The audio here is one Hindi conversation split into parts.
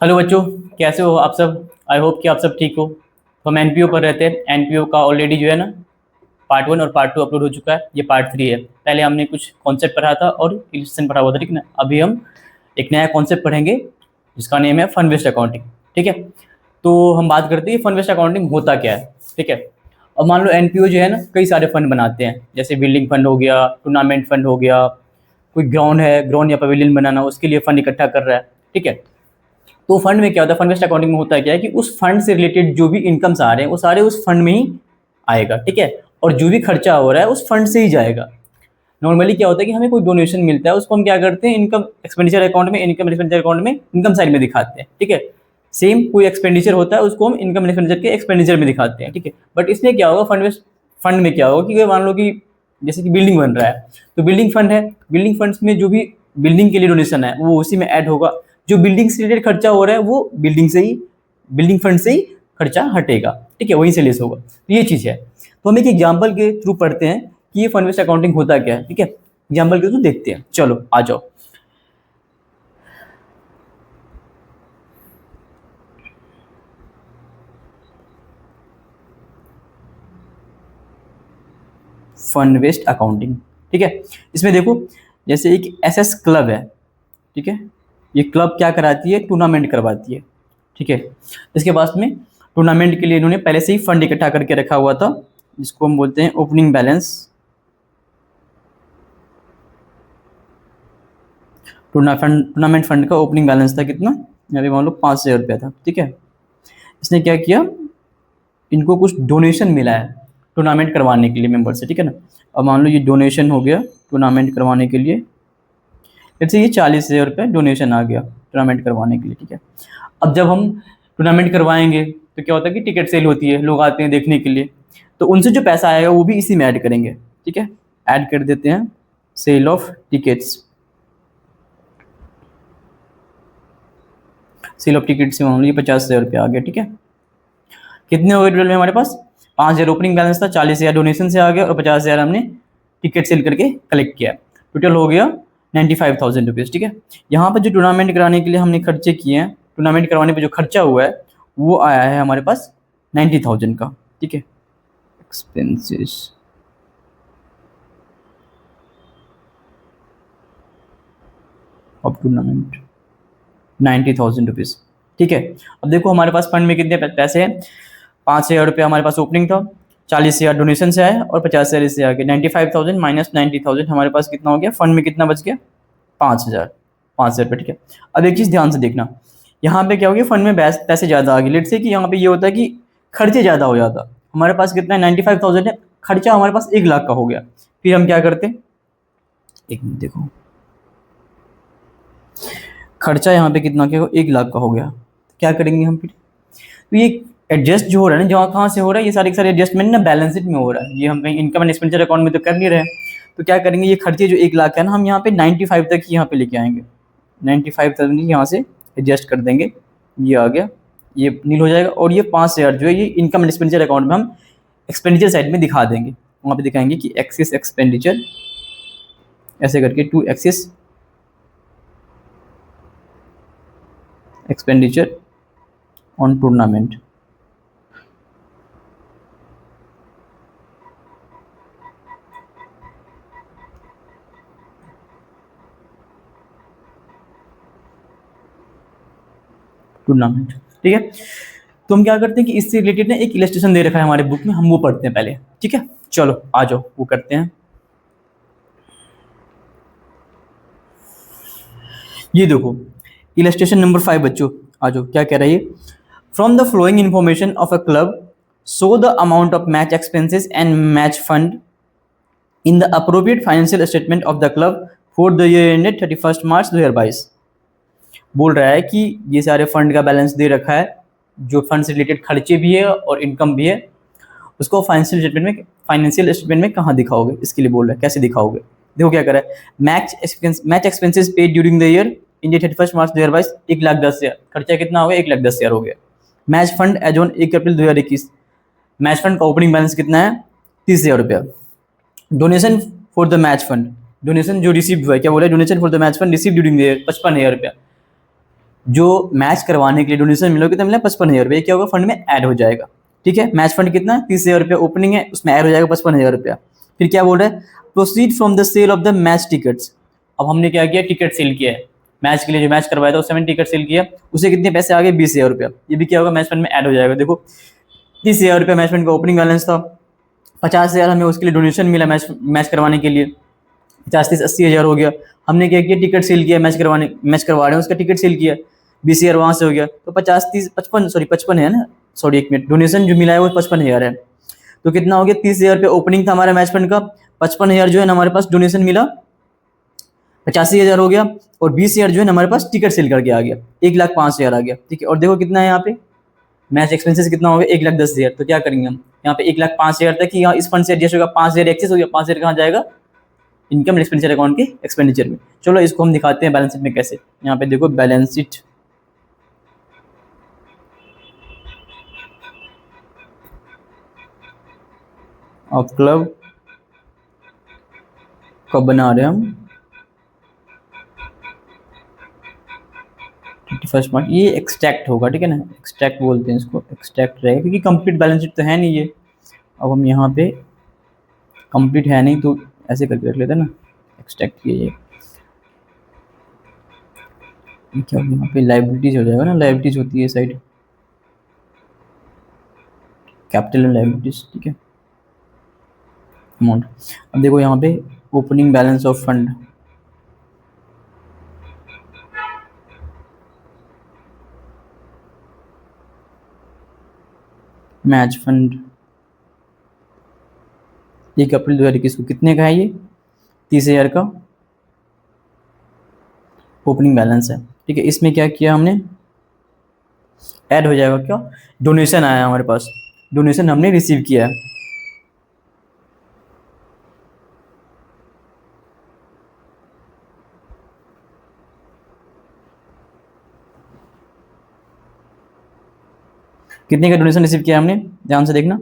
हेलो बच्चों, कैसे हो आप सब। आई होप कि आप सब ठीक हो। तो हम एनपीओ पर रहते हैं। एनपीओ का ऑलरेडी जो है ना, पार्ट 1 और पार्ट 2 अपलोड हो चुका है। ये पार्ट 3 है। पहले हमने कुछ कॉन्सेप्ट पढ़ा था और इलस्ट्रेशन पढ़ा हुआ था, ठीक है ना। अभी हम एक नया कॉन्सेप्ट पढ़ेंगे जिसका नेम है फंड बेस्ड अकाउंटिंग, ठीक है। तो हम बात करते हैं फंड बेस्ड अकाउंटिंग होता क्या है, ठीक है। अब मान लो एनपीओ जो है ना, कई सारे फंड बनाते हैं, जैसे बिल्डिंग फंड हो गया, टूर्नामेंट फंड हो गया, कोई ग्राउंड है, ग्राउंड या पवेलियन बनाना, उसके लिए फंड इकट्ठा कर रहा है, ठीक है। तो फंड में क्या होता है, फंड बेस्ड अकाउंटिंग में होता है क्या है कि उस फंड से रिलेटेड जो भी इनकम्स आ रहे हैं वो सारे उस फंड में ही आएगा, ठीक है। और जो भी खर्चा हो रहा है उस फंड से ही जाएगा। नॉर्मली क्या होता है कि हमें कोई डोनेशन मिलता है, उसको हम क्या करते हैं, इनकम एक्सपेंडिचर अकाउंट में, इनकम एक्सपेंडिचर अकाउंट में इनकम साइड में दिखाते हैं, ठीक है। सेम कोई एक्सपेंडिचर होता है, उसको हम इनकम एक्सपेंडिचर के एक्सपेंडिचर में दिखाते हैं, ठीक है। बट इसमें क्या होगा, फंड में क्या होगा कि मान लो कि जैसे कि बिल्डिंग बन रहा है, तो बिल्डिंग फंड है, बिल्डिंग फंड्स में जो भी बिल्डिंग के लिए डोनेशन है वो उसी में ऐड होगा। जो बिल्डिंग से रिलेटेड खर्चा हो रहा है वो बिल्डिंग फंड से ही खर्चा हटेगा, ठीक है, वहीं से लेस होगा। तो ये चीज़ है। तो हम एक एग्जाम्पल के थ्रू पढ़ते हैं कि ये फंड बेस्ड अकाउंटिंग होता क्या है, ठीक है। एग्जाम्पल के थ्रू देखते हैं, चलो आ जाओ। फंड बेस्ड अकाउंटिंग, ठीक है। इसमें देखो, जैसे एक एसएस क्लब है, ठीक है। ये क्लब क्या कराती है, टूर्नामेंट करवाती है, ठीक है। इसके पास में टूर्नामेंट के लिए इन्होंने पहले से ही फंड इकट्ठा करके रखा हुआ था, जिसको हम बोलते हैं ओपनिंग बैलेंस। टूर्नामेंट फंड का ओपनिंग बैलेंस था कितना, यहाँ पे मान लो 5,000 रुपया था, ठीक है। इसने क्या किया, इनको कुछ डोनेशन मिला है टूर्नामेंट करवाने के लिए मेंबर से, ठीक है ना। अब मान लो ये डोनेशन हो गया टूर्नामेंट करवाने के लिए, जैसे ये 40,000 रुपये डोनेशन आ गया टूर्नामेंट करवाने के लिए, ठीक है। अब जब हम टूर्नामेंट करवाएंगे तो क्या होता है कि टिकट सेल होती है, लोग आते हैं देखने के लिए, तो उनसे जो पैसा आएगा वो भी इसी में ऐड करेंगे, ठीक है। ऐड कर देते हैं sale of tickets. Sale of ticket से मान लो ये 50,000 रुपया आ गया, ठीक है। कितने हो गए टोटल में हमारे पास, 5,000 ओपनिंग बैलेंस था, 40,000 डोनेशन से आ गया और 50,000 हमने टिकट सेल करके कलेक्ट किया। टोटल हो गया 95,000 रुपीज़, ठीक है। यहाँ पर जो टूर्नामेंट कराने के लिए हमने खर्चे किए हैं, टूर्नामेंट करवाने पर जो खर्चा हुआ है वो आया है हमारे पास 90,000 का, ठीक है। एक्सपेंसेस ऑफ टूर्नामेंट 90,000 रुपीज़, ठीक है। अब देखो हमारे पास फंड में कितने पैसे हैं, 5,000 रुपया हमारे पास ओपनिंग था, 40,000 डोनेशन से आया और 50,000 इससे आ गए। 95,000 माइनस 90,000 हमारे पास कितना हो गया, फंड में कितना बच गया, 5,000 रुपये, ठीक है। अब एक चीज़ ध्यान से देखना, यहाँ पे क्या हो गया, फंड में पैसे ज़्यादा आ गए। लेट से कि यहाँ पे ये होता है कि खर्चे ज़्यादा हो जाता, हमारे पास कितना है 95,000 है, खर्चा हमारे पास 1 लाख का हो गया। फिर हम क्या करते, एक मिनट देखो, खर्चा यहाँ पे कितना क्या, 1 लाख का हो गया। क्या करेंगे हम फिर, तो ये एडजस्ट जो हो रहा है ना, जहाँ कहाँ से हो रहा है, ये सारे सारे एडजस्टमेंट ना बैलेंस शीट में हो रहा है। ये हम कहीं इनकम एंड एक्सपेंडिचर अकाउंट में तो कर नहीं रहे हैं। तो क्या करेंगे, ये खर्चे जो 1 लाख है ना, हम यहाँ पे 95 तक ही यहाँ पे लेके आएंगे। 95,000 यहाँ से एडजस्ट कर देंगे, ये आ गया, ये नील हो जाएगा। और ये 5,000 जो है ये इनकम एंड एक्सपेंडिचर अकाउंट में हम एक्सपेंडिचर साइड में दिखा देंगे। वहाँ पे दिखाएंगे कि एक्सेस एक्सपेंडिचर, ऐसे करके 2 excess expenditure on tournament. Tournament, ठीक है। तो हम क्या करते हैं कि इससे रिलेटेड ना एक इलस्ट्रेशन दे रखा है हमारे बुक में, हम वो पढ़ते हैं पहले, ठीक है। चलो आ जाओ वो करते हैं। ये देखो इलस्ट्रेशन नंबर 5 बच्चों, आ जाओ। क्या कह रहा है ये, from the flowing information of a club show the amount of match expenses and match fund in the appropriate financial statement of the club for the year ended 31 March 2022। बोल रहा है कि ये सारे फंड का बैलेंस दे रखा है, जो फंड से रिलेटेड खर्चे भी है और इनकम भी है, उसको फाइनेंशियल स्टेटमेंट में कहाँ दिखाओगे, इसके लिए बोल रहा है कैसे दिखाओगे। देखो क्या कर रहा है, match expenses paid during the year ending 31 March 2022 1,10,000, खर्चा कितना हो गया, 1,10,000 हो गया। Match fund as on 1 April 2021, match fund का ओपनिंग बैलेंस कितना है, 30,000 रुपया। Donation for the match fund, donation जो रिसीव हुआ है, क्या बोला है, donation for the match fund receive during the year 55,000 रुपया। जो मैच करवाने के लिए डोनेशन मिला कितना मिला 55,000 रुपये, क्या होगा फंड में ऐड हो जाएगा। ठीक है, मैच फंड कितना है 30,000 रुपया ओपनिंग है, उसमें ऐड हो जाएगा 55,000 रुपया। फिर क्या बोल रहा है, proceed from the sale of the match tickets. अब हमने क्या किया, टिकट सेल किया है मैच के लिए, जो मैच करवाया था उससे मैंने टिकट सेल किया, उसे कितने पैसे आ गए 20,000 रुपया। ये भी क्या होगा मैच फंड में ऐड हो जाएगा। देखो 30,000 रुपया मैच फंड का ओपनिंग बैलेंस था, 50,000 हमें उसके लिए डोनेशन मिला मैच करवाने के लिए, 50-30-80,000 हो गया। हमने क्या किया, टिकट सेल किया, मैच करवा रहे हैं उसका टिकट सेल किया, 20,000 वहाँ से हो गया। तो 50-30-55 सॉरी 55 है ना, सॉरी एक मिनट, डोनेशन जो मिला है वो 55,000 है। तो कितना हो गया, 30,000 ओपनिंग था हमारा मैच फंड का, 55,000 जो है ना हमारे पास डोनेशन मिला, 85,000 हो गया, और 20,000 जो है ना हमारे पास टिकट सेल करके आ गया, 1,05,000 आ गया। ठीक है, और देखो कितना है यहाँ पे मैच एक्सपेंसेस कितना हो गया 1,10,000। तो क्या करेंगे हम यहाँ पे 1,05,000 तक कि यहाँ इस फंड से एडजस्ट होगा, 5,000 एक्सेस हो गया, 5,000 कहाँ जाएगा इनकम एक्सपेंडिचर अकाउंट के एक्सपेंडिचर में। चलो इसको हम दिखाते हैं बैलेंस शीट में कैसे। यहाँ पे देखो बैलेंस शीट ऑफ क्लब कब बना रहे हैं हम 31 मार्च। ये एक्सट्रैक्ट होगा, ठीक है ना, एक्सट्रैक्ट बोलते हैं इसको, एक्सट्रैक्ट रहेगा क्योंकि कंप्लीट बैलेंस शीट तो है नहीं ये। अब हम यहाँ पे कंप्लीट है नहीं तो ऐसे करके रख लेते हैं ना, एक्सट्रैक्ट किए क्या यहाँ पे लाइबिलिटीज हो जाएगा ना, लाइबिलिटीज होती है साइड कैपिटल एंड लाइबिलिटीज। ठीक है, अमाउंट। अब देखो यहाँ पे opening balance of fund, match fund 1 April 2021 को कितने का है ये 30,000 का ओपनिंग बैलेंस है। ठीक है, इसमें क्या किया हमने, ऐड हो जाएगा क्या, डोनेशन आया हमारे पास, डोनेशन हमने रिसीव किया है। कितने का डोनेशन रिसीव किया हमने, ध्यान से देखना,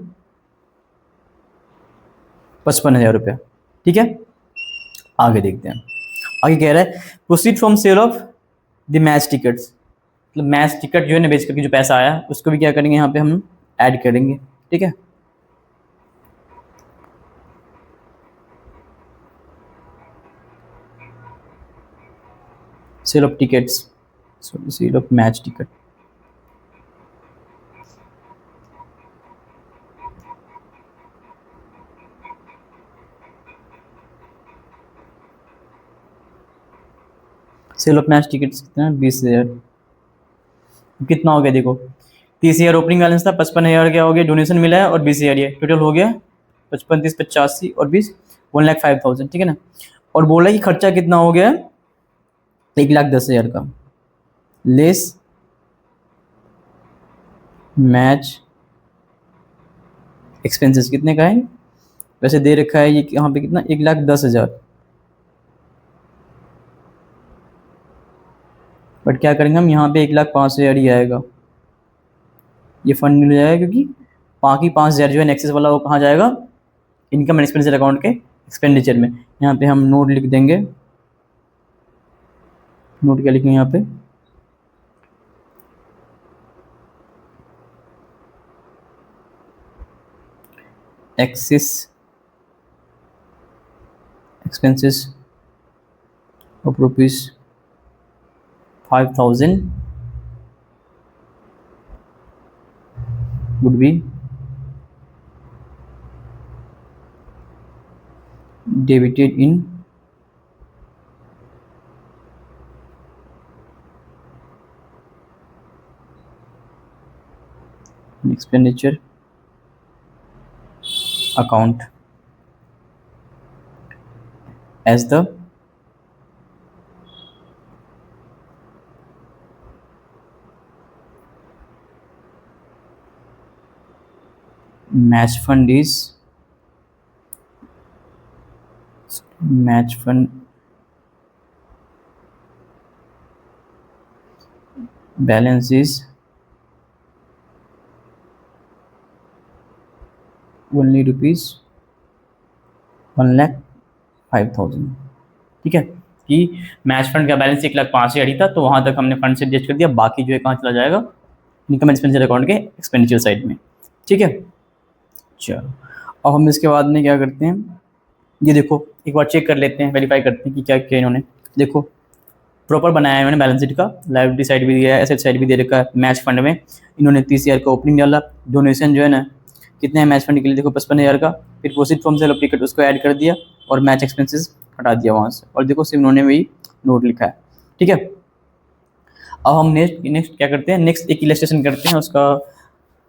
55,000 रुपया। ठीक है, आगे देखते हैं। आगे कह रहा है proceed from sale of the match tickets, मतलब मैच टिकट जो है ना बेच करके जो पैसा आया उसको भी क्या करेंगे यहाँ पे हम ऐड करेंगे। ठीक है, sale of tickets, sorry sale of match ticket, sale of match tickets कितना 20,000। कितना हो गया देखो 30,000 ओपनिंग बैलेंस था, 55,000 क्या हो गया डोनेशन मिला है, और 20,000 ये टोटल हो गया 55, 30, 85 और 20 1,05,000। ठीक है ना, और बोला कि खर्चा कितना हो गया 1,10,000 का, लेस मैच एक्सपेंसेस कितने का है, वैसे दे रखा है ये यहाँ पे कितना 1,10,000, बट क्या करेंगे हम यहाँ पे 1,05,000 ही आएगा, ये फंड मिल जाएगा क्योंकि बाकी 5,000 जो है एक्सेस वाला वो कहाँ जाएगा इनकम एंड एक्सपेंडिचर अकाउंट के एक्सपेंडिचर में। यहाँ पे हम नोट लिख देंगे, नोट क्या लिखेंगे यहाँ पे, excess expenses of ₹5,000 would be debited in expenditure account as the match fund balance is only ₹1,05,000। ठीक है, कि मैच फंड का बैलेंस 1,05,000 ही था, तो वहाँ तक हमने फंड से एडजस्ट कर दिया, बाकी जो है कहाँ चला जाएगा, इनकम एक्सपेंडिचर अकाउंट के एक्सपेंडिचर साइड में। ठीक है, चलो अब हम इसके बाद में क्या करते हैं, ये देखो एक बार चेक कर लेते हैं, वेरीफाई करते हैं कि क्या किया इन्होंने। देखो प्रॉपर बनाया है इन्होंने बैलेंस शीट का, लायबिलिटी साइड भी दिया है, एसेट साइड भी दे रखा है। मैच फंड में इन्होंने 30,000 का ओपनिंग डाला, डोनेशन जो है ना कितने हैं मैच फंड के लिए, देखो 55,000 का, फिर proceed from sale of ticket उसको ऐड कर दिया और मैच एक्सपेंसेस हटा दिया वहाँ से, और देखो सिर्फ उन्होंने वही नोट लिखा है। ठीक है, अब हम नेक्स्ट क्या करते हैं, नेक्स्ट एक इलस्ट्रेशन करते हैं उसका,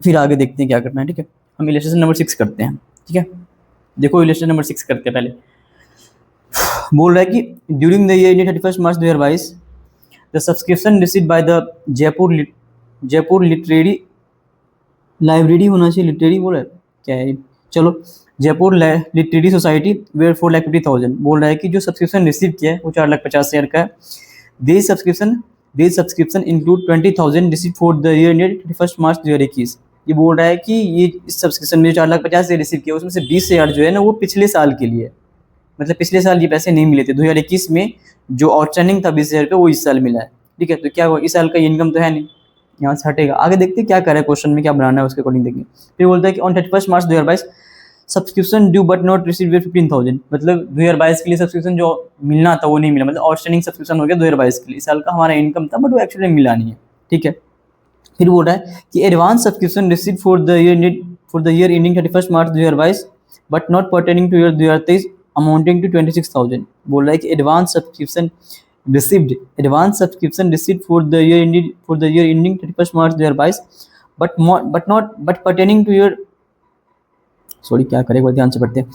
फिर आगे देखते हैं क्या करना है। ठीक है, हम इलस्ट्रेशन नंबर 6 करते हैं। ठीक है, देखो इलस्ट्रेशन नंबर 6 करते हैं। पहले बोल रहा है कि during the year 31 March 2022 the subscription received by the Jaipur literary library होना चाहिए, लिटरेरी बोल रहा है क्या है, चलो जयपुर लिटरेरी सोसाइटी वेयर 4,50,000 बोल रहा है कि जो सब्सक्रिप्शन रिसीव किया है वो 4,50,000 का है। This subscription include 20,000 receive for the year ended 31 मार्च 2021। ये बोल रहा है कि ये इस सब्सक्रिप्शन में 4,50,000 रिसीव किया, उसमें से 20,000 जो है ना वो पिछले साल के लिए, मतलब पिछले साल ये पैसे नहीं मिले थे, 2021 में जो आउटस्टैंडिंग था 20,000 रुपये वो इस साल मिला है। ठीक है, तो क्या हुआ, इस साल का इनकम तो है नहीं, यहाँ से हटेगा। आगे देखते हैं क्या करे क्वेश्चन में, क्या बनाना है उसके अकॉर्डिंग देखेंगे। फिर बोलता है कि on 31 March 2022 subscription due but not receive 15,000, मतलब 2022 के लिए सब्सक्रिप्शन जो मिलना था वो नहीं मिला, मतलब आउटस्टैंडिंग सब्सक्रिप्शन हो गया 2022 के लिए, इस साल का हमारा इनकम था बट वो एक्चुअली मिला नहीं है। ठीक है, फिर बोल रहा है कि advance subscription receive for the year ending 31 March 2022 but not pertaining to year 2023 amounting to 26,000। बोल रहा है कि advance subscription received for the year ending 31 March 2022 but pertaining to year, sorry क्या करेगा, ध्यान से पढ़ते हैं।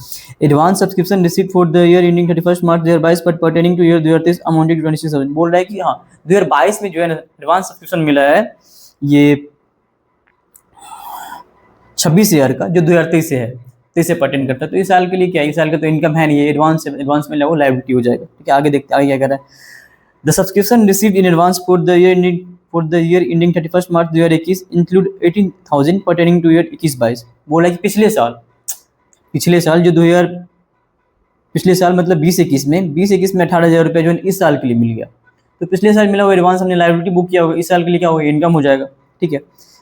Advance subscription received for the year ending 31 March 2022 but pertaining to year 2023 amounting to 26,000। बोल रहा है कि हाँ 2022 में जो है ना एडवांस सब्सक्रिप्शन मिला है ये 26,000 का, जो 2023 से है, 23 से पर्टेन करता है, तो इस साल के लिए क्या है, इस साल का तो इनकम है नहीं, ये एडवांस में वो लायबिलिटी हो जाएगा। ठीक है, आगे देखते हैं आगे क्या कर रहा है। The subscription received in advance for the year ending 31 March 2021 include 18,000 pertaining to year 21-22। बोला कि पिछले साल जो 2000 पिछले साल मतलब 2021 में 18,000 रुपये जो है इस साल के लिए मिल गया, तो पिछले साल मिला वो एडवांस हमने लायबिलिटी बुक किया होगा, इस साल के लिए क्या होगा, इनकम हो जाएगा। ठीक है,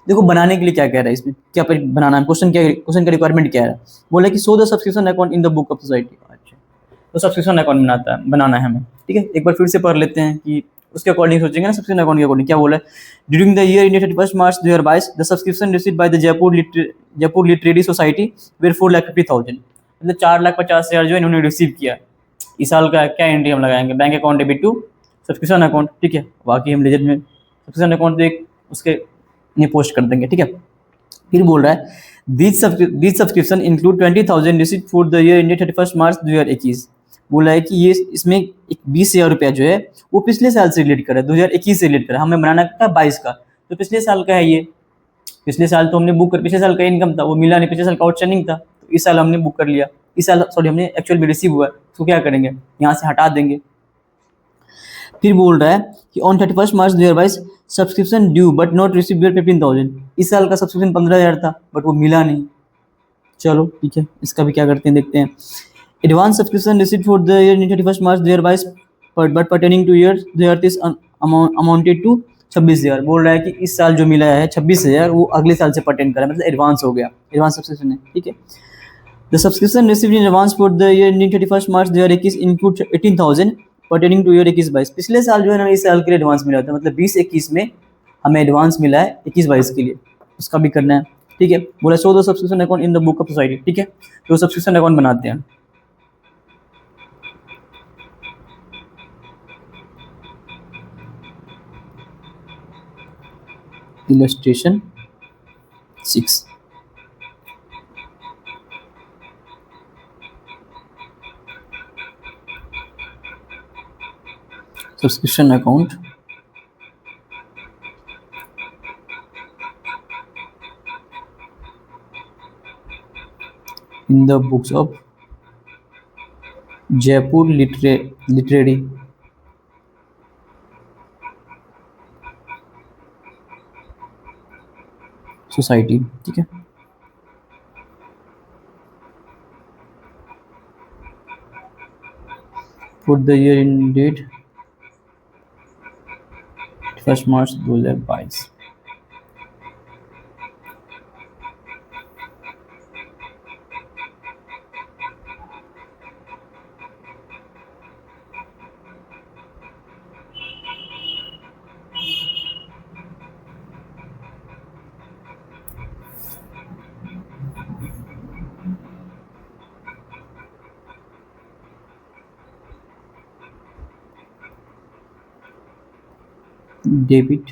देखो बनाने के लिए क्या कह रहा है, इसमें क्या बनाना है, क्वेश्चन का रिक्वायरमेंट क्या है, बोला कि show the subscription account in the book of society. अच्छा, तो सब्सक्रिप्शन अकाउंट बनाना है हमें। ठीक है, एक बार फिर से पढ़ लेते हैं कि उसके अकॉर्डिंग सोचेंगे ना, सब्सक्रिप्शन अकाउंट के अकॉर्डिंग क्या बोला है। During the year ending 31 March 2022 the subscription received by the Jaipur literary society were 4,50,000, मतलब 4,50,000 जो इन्होंने रिसीव किया। इस साल का क्या एंट्री हम लगाएंगे, bank account debit to subscription account. ठीक है, बाकी हम लेजर में सब्सक्रिप्शन अकाउंट तो एक उसके में पोस्ट कर देंगे। ठीक है, फिर बोल रहा है this subscription include 20,000 received for the year ended 31 मार्च 2021। बोला है कि ये इसमें एक 20,000 रुपया जो है वो पिछले साल से रिलेट कर रहा है, 2021 से रिलेट कर रहा है, हमें बनाना था 22 का, तो पिछले साल का है ये, पिछले साल तो हमने बुक कर, पिछले साल का इनकम था वो मिला नहीं, पिछले साल का आउटस्टैंडिंग था, तो इस साल हमने बुक कर लिया, इस साल सॉरी हमने एक्चुअल में रिसीव हुआ है, तो क्या करेंगे यहाँ से हटा देंगे। फिर बोल रहा है कि on 31 March 2022 subscription due but not receive 15,000, इस साल का सब्सक्रिप्शन 15,000 था बट वो मिला नहीं। चलो ठीक है, इसका भी क्या करते हैं देखते हैं। Advance subscription receive for the year 31 March 2022 but pertaining to year 2023 amounted to 26,000। बोल रहा है कि इस साल जो मिला है 26,000 वो अगले साल से पर्टेन करा, मतलब एडवांस हो गया, एडवांस सब्सक्रिप्शन है। ठीक है, the subscription received in advance for the year 31 March 2021 include 18,000 pertaining to year 21-22। पिछले साल जो है ना इस साल के लिए एडवांस मिला था, मतलब 20-21 में हमें एडवांस मिला है 21-22 के लिए, उसका भी करना है। ठीक है, बोला so the subscription account in the book of society. ठीक है, तो सब्सक्रिप्शन अकाउंट बनाते हैं। Illustration 6, subscription account in the books of Jaipur literary society. ठीक है, for the year ended 1 March 2022। Debit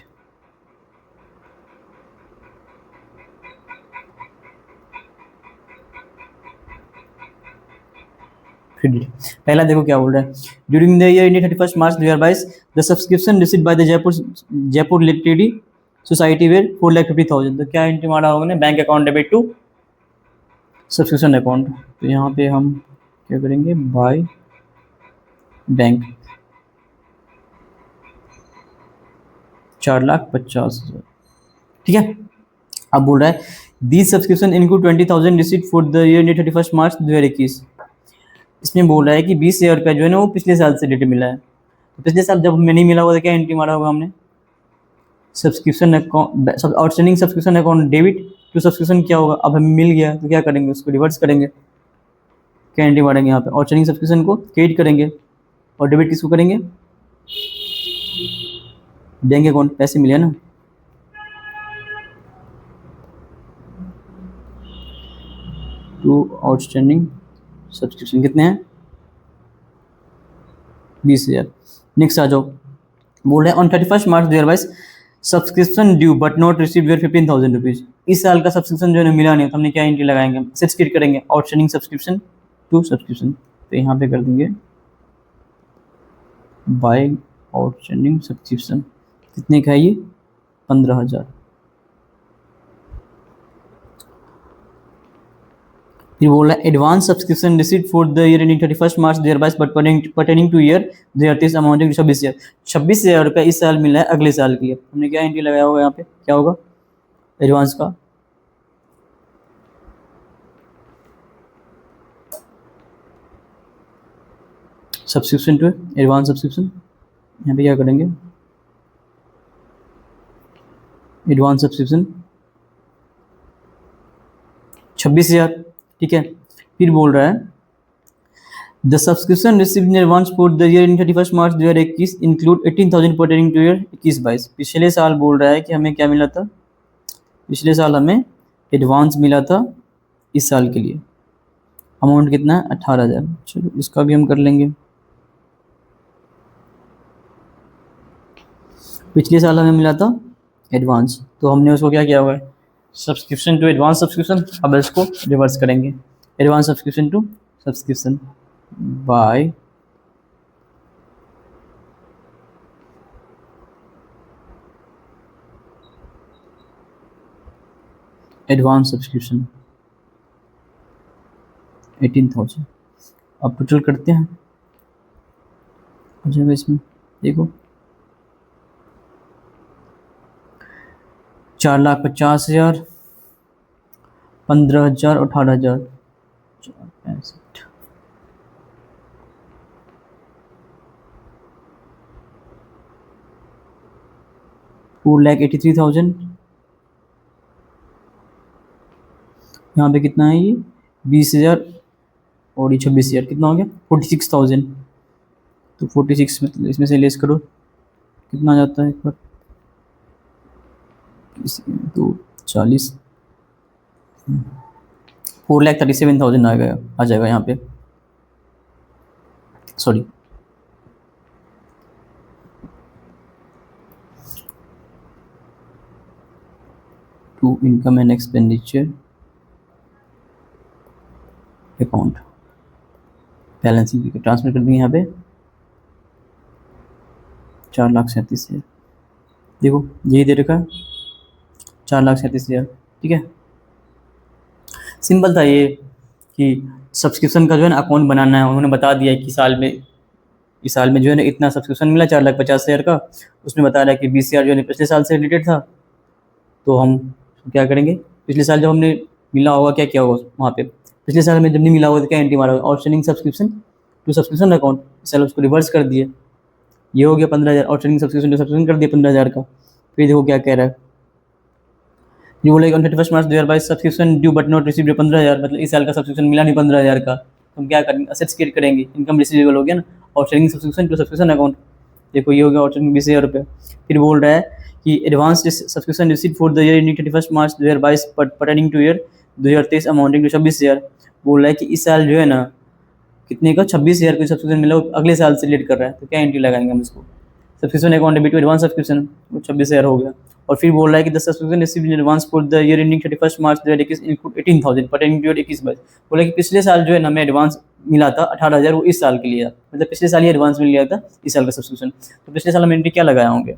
credit. पहला देखो क्या बोल रहा है, during the year ending 31 March 2022 the subscription received by the Jaipur literary society were 4,50,000। तो क्या एंट्री मारा होगा, bank account debit to subscription account. तो यहाँ पे हम क्या करेंगे, बाय बैंक 4,50,000। ठीक है। अब बोल रहा है these subscription include 20,000 receipt for the year 31 मार्च 2021। इसमें बोल रहा है कि 20,000 रुपया जो है ना वो पिछले साल से रिलेटेड मिला है। तो पिछले साल जब हमें नहीं मिला हुआ तो क्या एंट्री मारा होगा हमने, subscription account, outstanding subscription account debit to subscription क्या होगा, अब हमें मिल गया तो क्या करेंगे, उसको रिवर्स करेंगे। क्या एंट्री मारेंगे यहाँ पे, आउटस्टैंडिंग सब्सक्रिप्शन को क्रेडिट करेंगे और डेबिट किसको करेंगे, बैंक अकाउंट, पैसे मिले ना। टू आउटस्टैंडिंग सब्सक्रिप्शन कितने हैं, 20,000। नेक्स्ट आ जाओ, बोल रहे हैं on 31 March 2022 subscription due but not receive your 15,000 rupees. इस साल का सब्सक्रिप्शन जो है मिला नहीं, तो हमने क्या एंट्री लगाएंगे, सब्सक्रिप्ट करेंगे आउटस्टैंडिंग सब्सक्रिप्शन टू सब्सक्रिप्शन। तो यहाँ पे कर देंगे बाय आउटस्टैंडिंग सब्सक्रिप्शन, कितने का है ये, 15,000। फिर बोल रहा है advance subscription receipt for the year ending 31 March 2022 but pertaining to year 2023 amounting 26,000। 26,000 रुपया इस साल मिला है अगले साल के लिए। हमने क्या एंट्री लगाया होगा यहाँ पे, क्या होगा, एडवांस का सब्सक्रिप्शन टू एडवांस सब्सक्रिप्शन। यहाँ पे क्या करेंगे, एडवांस सब्सक्रिप्शन 26,000। ठीक है। फिर बोल रहा है the subscription received in advance for the year 31 March 2021 include 18,000 pertaining to year 21-22। पिछले साल बोल रहा है कि हमें क्या मिला था, पिछले साल हमें एडवांस मिला था इस साल के लिए, अमाउंट कितना है, 18,000। चलो इसका भी हम कर लेंगे। पिछले साल हमें मिला था एडवांस, तो हमने उसको क्या किया हुआ है, सब्सक्रिप्शन टू एडवांस सब्सक्रिप्शन। अब इसको रिवर्स करेंगे, advance subscription to subscription by advance subscription 18,000। अब टोटल करते हैं, हो जाएगा इसमें, देखो 4,50,000, 15,000 और 18,000, 4,65,000। $4,83,000। यहाँ पे कितना है ये, 20,000 और ये 26,000, कितना हो गया 46,000। तो 46 मतलब इसमें से लेस करो, कितना आ जाता है एक बार, तो 40, 4,37,000 आ जाएगा यहाँ पे, sorry to income and expenditure account, balancing transfer कर देंगे यहाँ पे 4,37,000। देखो यही दे रखा है 4,37,000। ठीक है, सिंपल था ये कि सब्सक्रिप्शन का जो है ना अकाउंट बनाना है। उन्होंने बता दिया कि साल में, इस साल में जो है ना इतना सब्सक्रिप्शन मिला 4,50,000 का, उसमें बता रहा है कि 20,000 जो है पिछले साल से रिलेटेड था। तो हम क्या करेंगे, पिछले साल जब हमने मिला होगा क्या होगा वहाँ पे, पिछले साल में जब नहीं मिला होगा तो क्या एंट्री मारा होगा, outstanding subscription to subscription account, साल उसको रिवर्स कर दिए, ये हो गया 15,000, और ट्रेनिंग सब्सक्रिप्शन टू सब्सक्रिप्शन कर दिया 15,000 का। फिर देखो क्या कह रहा है, ये बोलेगा on 31 March 2022 subscription due but not received 15,000, मतलब इस साल का सब्सक्रिप्शन मिला नहीं 15,000 का, तो हम क्या करेंगे, असेट्स क्रिएट करेंगे, इनकम रिसीवेबल हो गया ना, और training subscription to subscription account, देखो ये हो गया और 20,000 रुपये। फिर बोल रहा है कि advance subscription receive for the year ending 31 March 2022 pertaining to year 2023 amounting to 26,000, बोल रहा है कि इस साल जो है ना कितने का 26,000 का सब्सक्रिप्शन मिला, वो अगले साल से रिलेट कर रहा है, तो क्या एंट्री लगाएंगे हम इसको, subscription account debit to advance subscription, वो 26,000 हो गया। और फिर बोल रहा है कि the subscription received in advance for the year ending 31 March 2021 include 18,000 pertaining to year 21-22, बोला कि पिछले साल जो है ना हमें एडवांस मिला था 18,000, वो इस साल के लिए, मतलब पिछले साल ही एडवांस मिल गया था इस साल का सब्सक्रिप्शन, तो पिछले साल हम एंट्री क्या लगाए होंगे,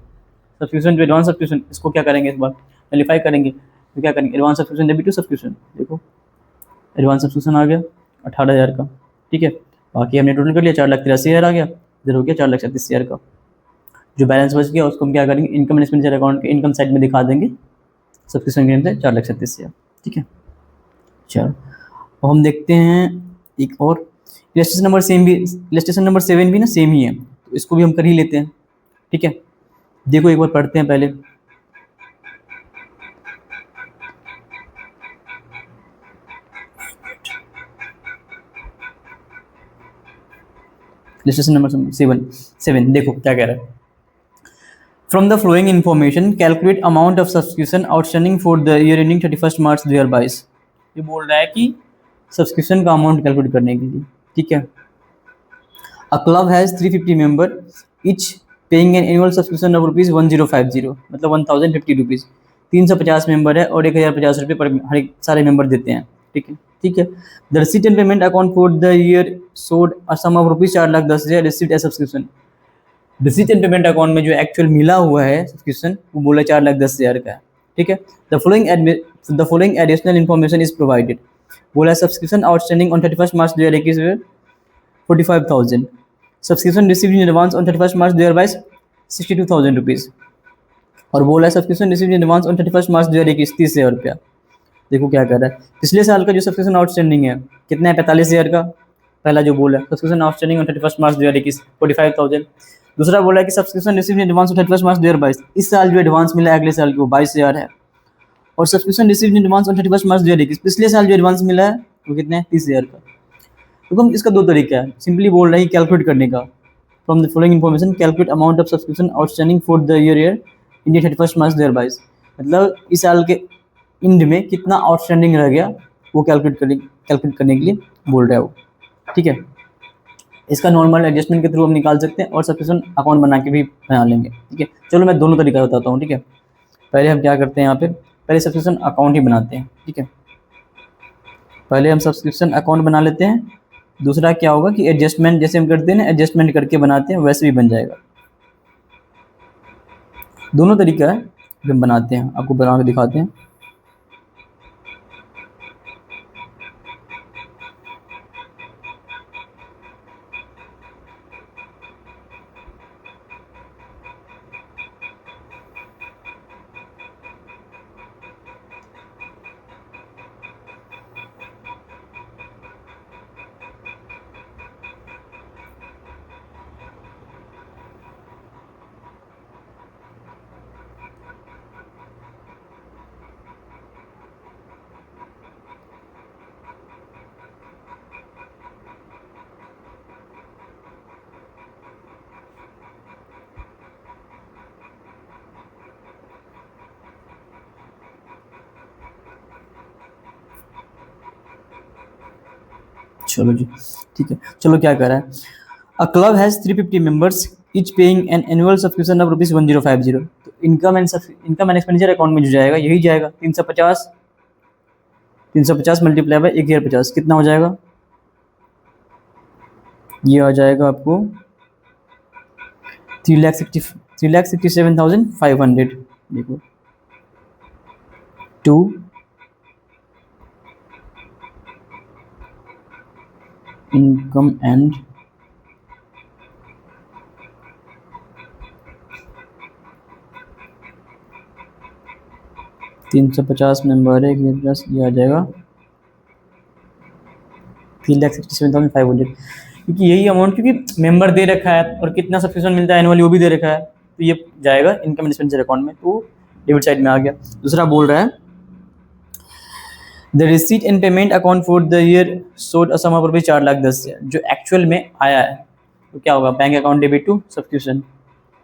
सब्सक्रिप्शन टू एडवांस सब्सक्रिप्शन, इसको क्या करेंगे इस बार नलीफाई करेंगे, तो क्या करेंगे advance subscription debit to subscription, देखो एडवांस सब्सक्रिप्शन आ गया 18,000 का, ठीक है, बाकी हमने टोटल कर लिया 4,83,000 आ गया, इधर हो गया 4,36,000 का, जो बैलेंस बच गया उसको हम क्या करेंगे इनकम एंड एक्सपेंडिचर अकाउंट के इनकम साइड में दिखा देंगे, सब्सक्रिप्शन के से 4,36,000, ठीक है। चलो अब हम देखते हैं एक और इलस्ट्रेशन नंबर सेम भी, इलस्ट्रेशन नंबर 7 भी ना सेम ही है, तो इसको भी हम कर ही लेते हैं, ठीक है। देखो एक बार पढ़ते हैं पहले, इलस्ट्रेशन नंबर 7 देखो क्या कह रहा है, from the flowing information calculate amount of subscription outstanding for the year ending 31 March 2022, ये बोल रहा है कि सब्सक्रिप्शन का अमाउंट कैलकुलेट करने के लिए, ठीक है। A club has 350 member each paying an annual subscription of ₹1050, मतलब 1050 रुपीज़, 350 मेंबर है और 1,050 रुपये पर हर एक सारे मेंबर देते हैं, ठीक है, ठीक है। The receipt and payment account for the year showed a sum of ₹4,10,000 received as subscription, receipt and payment account में जो एक्चुअल मिला हुआ है सब्सक्रिप्शन वो बोला 4,10,000 का है, ठीक है। The following additional information is provided, बोला सब्सक्रिप्शन आउटस्टैंडिंग ऑन 31 मार्च 2021 में 45,000, subscription received in advance on 31 March 2022 62,000 rupees, और बोला subscription received in advance on 31 मार्च 2021 30,000 रुपया। देखो क्या कर रहा है, पिछले साल का जो सब्सक्रिप्शन आउटस्टैंडिंग है कितना है 45,000 का, पहला जो बोला सब्सक्रिप्शन आउटस्टैंडिंग ऑन 31 मार्च 2021 45,000, दूसरा बोला है कि subscription received in advance on 31 March 2022, इस साल जो एडवांस मिला है अगले साल की वो 22,000 है, और subscription received in advance on 31 मार्च 2021 पिछले साल जो एडवांस मिला है वो कितने है 30,000 का। तो हम इसका दो तरीका है, सिंपली बोल रहे हैं कैलकुलेट करने का, from the following information calculate amount of subscription outstanding for the year ending 31 March 2022, मतलब इस साल के इंड में कितना आउटस्टैंडिंग रह गया वो कैलकुलेट करने के लिए बोल रहा है वो, ठीक है। इसका नॉर्मल एडजस्टमेंट के थ्रू हम निकाल सकते हैं और सब्सक्रिप्शन अकाउंट बना के भी बना लेंगे, ठीक है। चलो मैं दोनों तरीका बताता हूँ, ठीक है। पहले हम क्या करते हैं यहाँ पे, पहले सब्सक्रिप्शन अकाउंट ही बनाते हैं, ठीक है। पहले हम सब्सक्रिप्शन अकाउंट बना लेते हैं, दूसरा क्या होगा कि एडजस्टमेंट जैसे हम करते हैं ना, एडजस्टमेंट करके बनाते हैं वैसे भी बन जाएगा, दोनों तरीका है हम बनाते हैं, आपको बना के दिखाते हैं। चलो जी, ठीक है। चलो क्या कर रहा है, a club has 350 members each paying an annual subscription of ₹1050, तो इनकम एंड एक्सपेंडिचर अकाउंट में जो जाएगा यही जाएगा 350 मल्टीप्लाई बाय 1,050 कितना हो जाएगा, ये आ जाएगा आपको 3,67,500, देखो 2 इनकम एंड $350 मेंबर है, ये प्लस ये आ जाएगा 3,67,500, क्योंकि यही अमाउंट, क्योंकि मेंबर दे रखा है और कितना सब्सक्रिप्शन मिलता है एनुअली वो भी दे रखा है, तो ये जाएगा इनकम एक्सपेंडिचर अकाउंट में, तो डेबिट साइड में आ गया। दूसरा बोल रहा है the receipt and payment account for the year showed a sum of rupees 4,10,000, जो एक्चुअल में आया है, तो क्या होगा, bank account debit to subscription,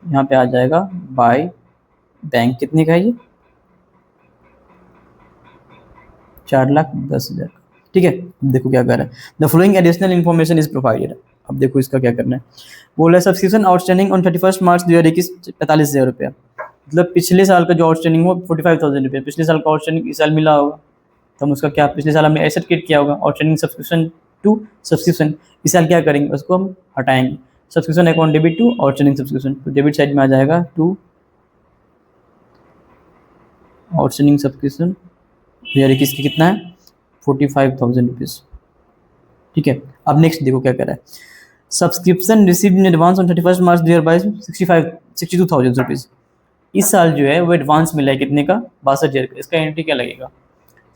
यहाँ पे आ जाएगा बाय बैंक, कितने का है ये, 4,10,000। ठीक है, अब देखो क्या कर रहा है, the following additional information is provided. अब देखो इसका क्या करना है, बोला है सब्सक्रिप्शन आउटस्टैंडिंग ऑन 31 मार्च 2021 45,000 रुपया, मतलब पिछले साल का जो आउटस्टैंडिंग हो 45,000 रुपया, पिछले साल का आउटस्टैंडिंग इस साल मिला होगा, तो हम उसका क्या, पिछले साल हमने एसेट क्रिएट किया होगा, आउटस्टैंडिंग सब्सक्रिप्शन टू सब्सक्रिप्शन, इस साल क्या करेंगे, उसको हम हटाएंगे, subscription account debit to outstanding subscription, तो डेबिट साइड में आ जाएगा टू आउटस्टैंडिंग सब्सक्रिप्शन 2021 की कितना है 45,000 रुपीज़। ठीक है, अब नेक्स्ट देखो क्या कर रहा है, subscription received in advance on 31 March 2022 62,000 rupees, इस साल जो है वो एडवांस मिला है कितने का 62,000 का, इसका एंट्री क्या लगेगा,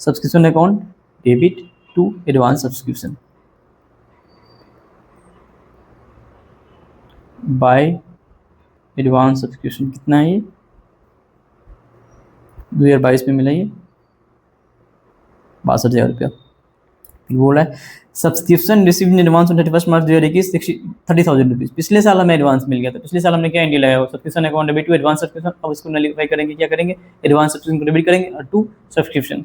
subscription account debit to advance subscription by advance subscription, कितना है ये 2022 में मिला ये 62,000 रुपया। बोला है subscription received in advance on 31 March 2021 30,000 rupees, पिछले साल हमें एडवांस मिल गया था, पिछले साल हमने क्या एंट्री लगाया, subscription account debit to advance subscription, अब इसको नलीफाई करेंगे, क्या करेंगे, एडवांस सब्सक्रिप्शन को डेबिट करेंगे और to subscription,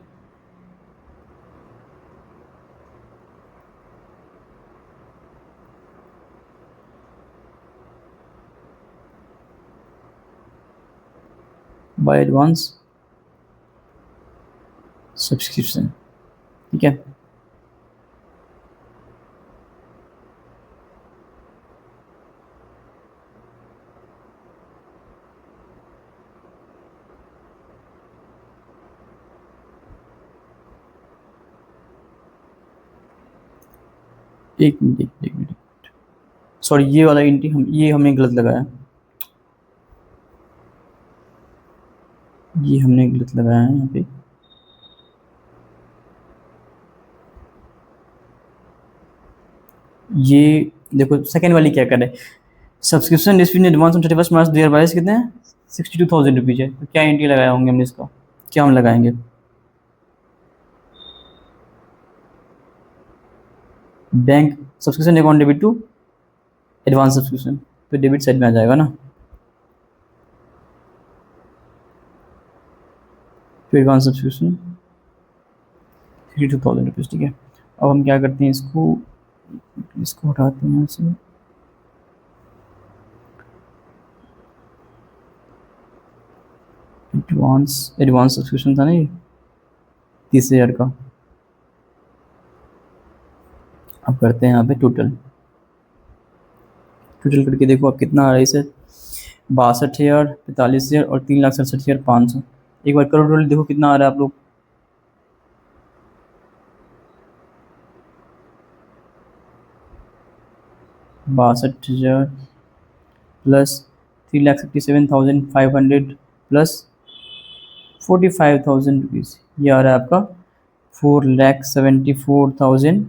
by advance subscription. ठीक है, एक मिनट सॉरी, ये वाला एंट्री ये हमने गलत लगाया, ये हमने गलत लगाया है यहाँ पे, ये देखो सेकेंड वाली क्या करे, subscription received in advance on 31 March 2022 कितने हैं 62,000 रुपीज़ है, तो क्या एंट्री लगाया होंगे हमने इसका, क्या हम लगाएंगे, bank subscription account debit to advance subscription, तो डेबिट साइड में आ जाएगा ना, तो एडवांस सब्सक्रिप्शन 62,000 रुपीज़। ठीक है, अब हम क्या करते हैं, इसको हटाते हैं यहाँ से, एडवांस सब्सक्रिप्शन था ना ये 30,000 का, अब करते हैं यहाँ पे टोटल करके देखो अब कितना आ रहा है इसे, 62,000 45,000 और 3,67,500, एक बार करो टोटल देखो कितना आ रहा है आप लोग, 62,000 प्लस 3,67,500 प्लस 45,000 रुपीज़, ये आ रहा है आपका 4,74,500।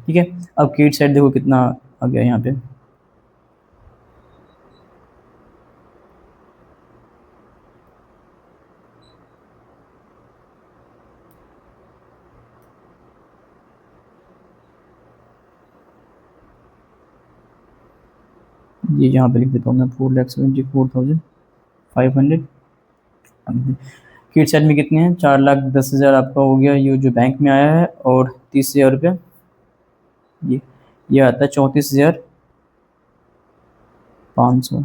ठीक है, अब क्रेडिट साइड देखो कितना आ गया यहाँ पे, ये यहाँ पे लिख देता हूँ मैं 4,74,500। क्रेडिट साइड में कितने हैं 4,10,000 आपका हो गया, ये जो बैंक में आया है, और 30,000 रुपया ये आता है 34,500,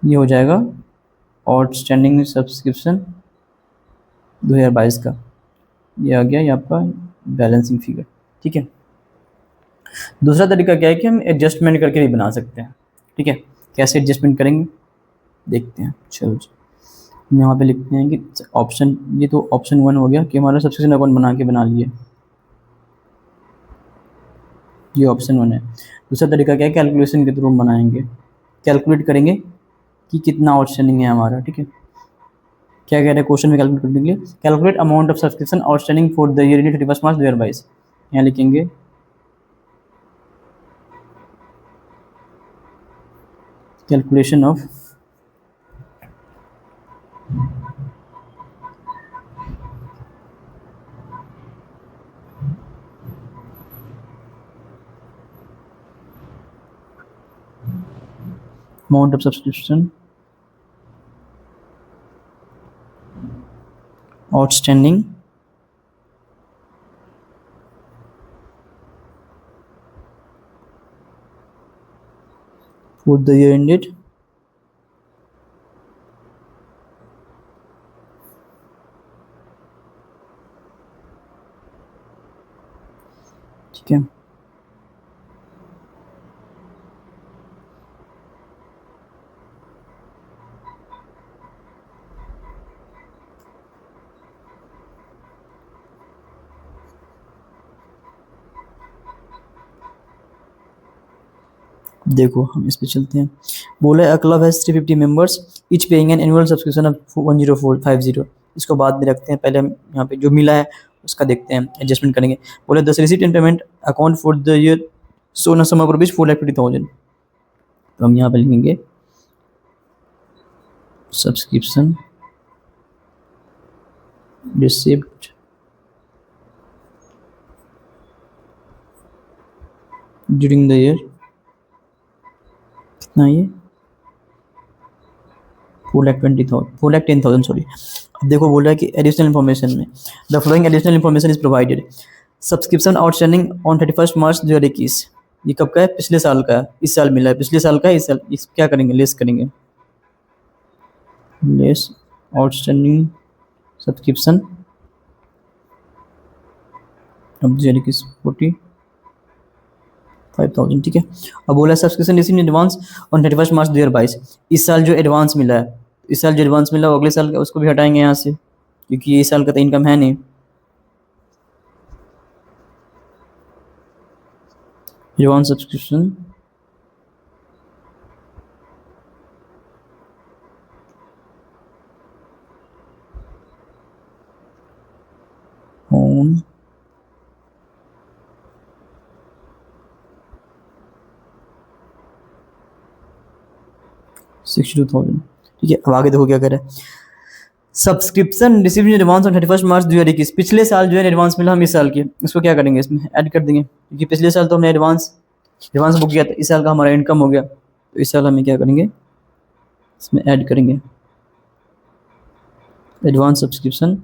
ये हो जाएगा आउटस्टैंडिंग सब्सक्रिप्शन 2022 का, ये आ गया ये आपका बैलेंसिंग फिगर। ठीक है, दूसरा तरीका क्या है कि हम एडजस्टमेंट करके भी बना सकते हैं। ठीक है, कैसे एडजस्टमेंट करेंगे देखते हैं, चलो जी हम यहाँ पे लिखते हैं कि ऑप्शन, ये तो ऑप्शन 1 हो गया कि हमारा सब्सक्रिप्शन अकाउंट बना लिए, ये ऑप्शन 1 है। दूसरा तरीका क्या है, कैलकुलेशन के थ्रू हम बनाएंगे, कैलकुलेट करेंगे कि कितना आउटस्टैंडिंग है हमारा। ठीक है, क्या कह रहे हैं क्वेश्चन में कैलकुलेट करने के लिए, calculate amount of subscription outstanding for the year 31 March 2022, यहाँ लिखेंगे calculation of amount of subscription outstanding for the year ended ठीक है। देखो हम इस पे चलते हैं। बोला है a club has 350 members each paying an annual subscription of 10450। इसको बाद में रखते हैं, पहले हम यहाँ पे जो मिला है उसका देखते हैं, एडजस्टमेंट करेंगे। बोले the receipt in payment account for the year सोना सम ऑफ रुपीज 4,50,000। तो हम यहाँ पे लिखेंगे subscription receipt during the year, कितना ये 4,10,000 सॉरी। अब देखो बोल रहा है कि एडिशनल इन्फॉर्मेशन में the following additional information is provided. Subscription outstanding on 31 मार्च 2021। ये कब का है? पिछले साल का है, इस साल मिला है। पिछले साल का है, इस साल इस क्या करेंगे? लेस करेंगे, लेस आउटस्टैंडिंग सब्सक्रिप्शन अब 45,000। ठीक है। अब बोला subscription receive in advance on 31 March 2022। इस साल जो एडवांस मिला है, इस साल जो एडवांस मिला वो अगले साल का, उसको भी हटाएंगे यहाँ से, क्योंकि ये साल का तो इनकम है नहीं। Advance subscription on 62,000। ठीक है। अब आगे देखो क्या करे। Subscription receive in advance on 31 मार्च 2021। पिछले साल जो है एडवांस मिला हम इस साल की, इसको क्या करेंगे? इसमें ऐड कर देंगे, क्योंकि पिछले साल तो हमने एडवांस बुक किया था, इस साल का हमारा इनकम हो गया, तो इस साल हमें क्या करेंगे? इसमें ऐड करेंगे एडवांस सब्सक्रिप्शन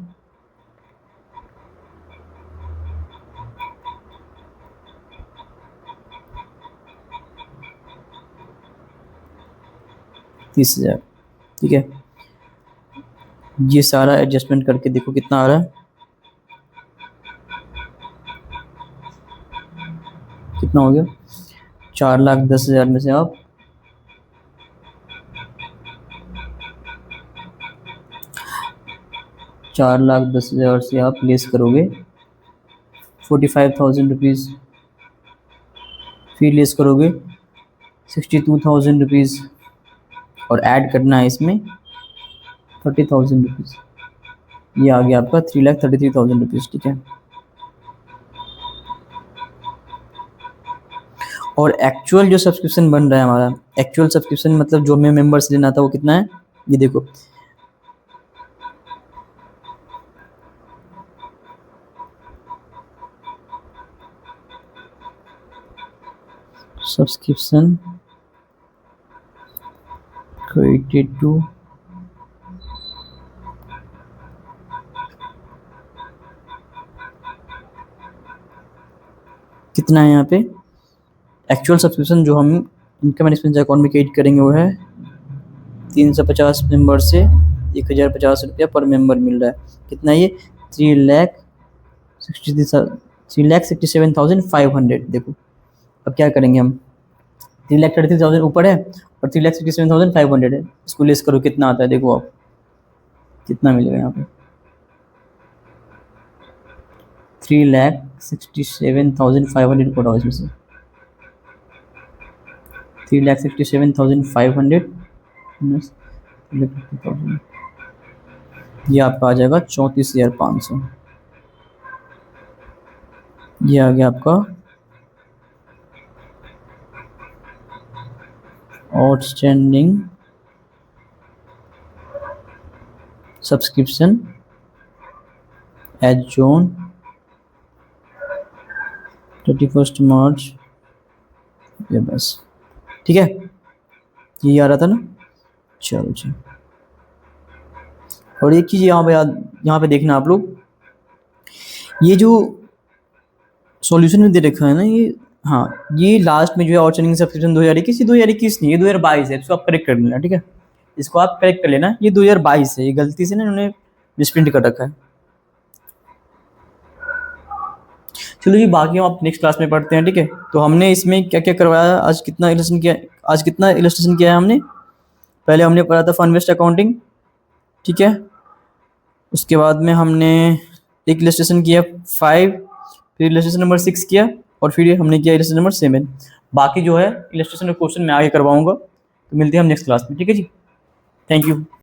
₹30,000। ठीक है। ये सारा एडजस्टमेंट करके देखो कितना आ रहा है, कितना हो गया? 4,10,000 में से आप 4,10,000 से आप लेस करोगे 45,000 रुपीज़, फिर लेस करोगे 62,000 रुपीज़, और ऐड करना है इसमें 30,000 रुपीज़। ये आ गया आपका 3,33,000 रुपीज़। ठीक है। और एक्चुअल जो सब्सक्रिप्शन बन रहा है हमारा, एक्चुअल सब्सक्रिप्शन मतलब जो हमें मेंबर्स लेना था वो कितना है? ये देखो सब्सक्रिप्शन क्रेडिटेड टू कितना है यहाँ पे? एक्चुअल सब्सक्रिप्शन जो हम इनकम एंड एक्सपेंस अकाउंट में क्रेडिट करेंगे वो है 350 मेंबर से 1,050 रुपया पर मेंबर मिल रहा है। कितना ये? 3,67,500। देखो अब क्या करेंगे हम? 3,33,000 ऊपर है और 3,67,500 है, इसको लेस करो कितना आता है? देखो आप कितना मिलेगा यहाँ पे? 3,67,500 को इसमें से 3,67,500 ये आपका आ जाएगा 34,500। ये आ गया आपका आउटस्टैंडिंग सब्सक्रिप्शन एज जोन 31 मार्च, ये बस ठीक है, ये आ रहा था ना। चलो जी, और एक चीज़ यहाँ पे देखना आप लोग, ये जो सॉल्यूशन में दे रखा है ना ये, हाँ ये लास्ट में जो है आउटस्टैंडिंग सब्सक्रिप्शन 2021, ये 2021 नहीं, ये 2022 है, इसको आप करेक्ट कर लेना, ठीक है, इसको आप करेक्ट कर लेना, ये 2022 है, ये गलती से ना इन्होंने मिसप्रिंट कर रखा है। चलो जी, बाकी हम आप नेक्स्ट क्लास में पढ़ते हैं, ठीक है। तो हमने इसमें क्या क्या करवाया, आज कितना इलस्ट्रेशन किया है हमने। पहले हमने पढ़ा था फंड बेस्ड अकाउंटिंग, ठीक है। उसके बाद में हमने एक इलस्ट्रेशन किया 5, फिर इलस्ट्रेशन नंबर 6 किया, और फिर हमने किया इलस्ट्रेशन नंबर 7। बाकी जो है इलस्ट्रेशन का क्वेश्चन मैं आगे करवाऊंगा। तो मिलते हैं हम नेक्स्ट क्लास में, ठीक है जी। Thank you.